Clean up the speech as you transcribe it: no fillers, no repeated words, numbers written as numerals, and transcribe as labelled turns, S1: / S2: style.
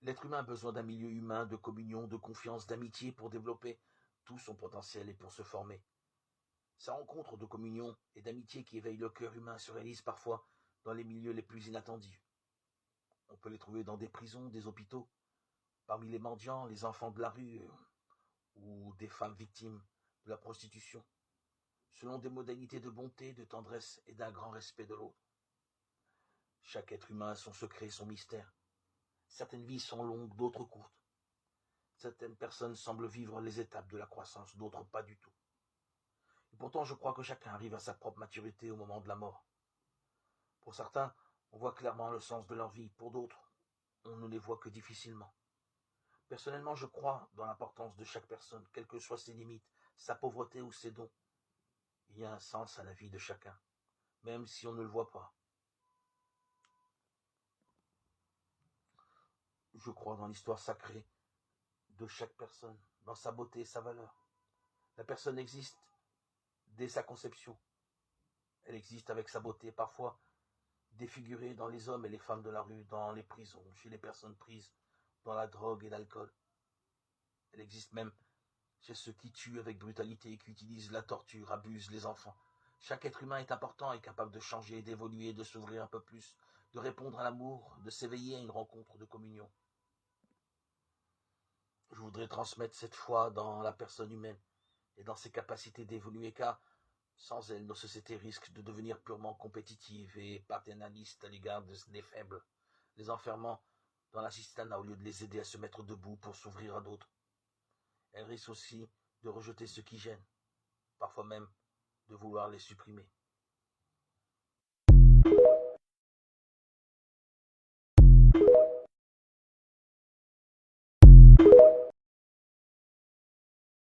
S1: L'être humain a besoin d'un milieu humain, de communion, de confiance, d'amitié pour développer tout son potentiel et pour se former. Ces rencontres de communion et d'amitié qui éveillent le cœur humain se réalisent parfois dans les milieux les plus inattendus. On peut les trouver dans des prisons, des hôpitaux, parmi les mendiants, les enfants de la rue ou des femmes victimes de la prostitution, selon des modalités de bonté, de tendresse et d'un grand respect de l'autre. Chaque être humain a son secret, son mystère. Certaines vies sont longues, d'autres courtes. Certaines personnes semblent vivre les étapes de la croissance, d'autres pas du tout. Et pourtant, je crois que chacun arrive à sa propre maturité au moment de la mort. Pour certains, on voit clairement le sens de leur vie. Pour d'autres, on ne les voit que difficilement. Personnellement, je crois dans l'importance de chaque personne, quelles que soient ses limites, sa pauvreté ou ses dons. Il y a un sens à la vie de chacun, même si on ne le voit pas. Je crois dans l'histoire sacrée de chaque personne, dans sa beauté et sa valeur. La personne existe dès sa conception. Elle existe avec sa beauté, parfois défigurée dans les hommes et les femmes de la rue, dans les prisons, chez les personnes prises dans la drogue et l'alcool. Elle existe même chez ceux qui tuent avec brutalité et qui utilisent la torture, abusent les enfants. Chaque être humain est important et capable de changer, d'évoluer, de s'ouvrir un peu plus, de répondre à l'amour, de s'éveiller à une rencontre de communion. Je voudrais transmettre cette foi dans la personne humaine et dans ses capacités d'évoluer, car sans elle, nos sociétés risquent de devenir purement compétitives et paternalistes à l'égard des faibles, les enfermant dans l'assistanat au lieu de les aider à se mettre debout pour s'ouvrir à d'autres. Elles risquent aussi de rejeter ceux qui gênent, parfois même de vouloir les supprimer.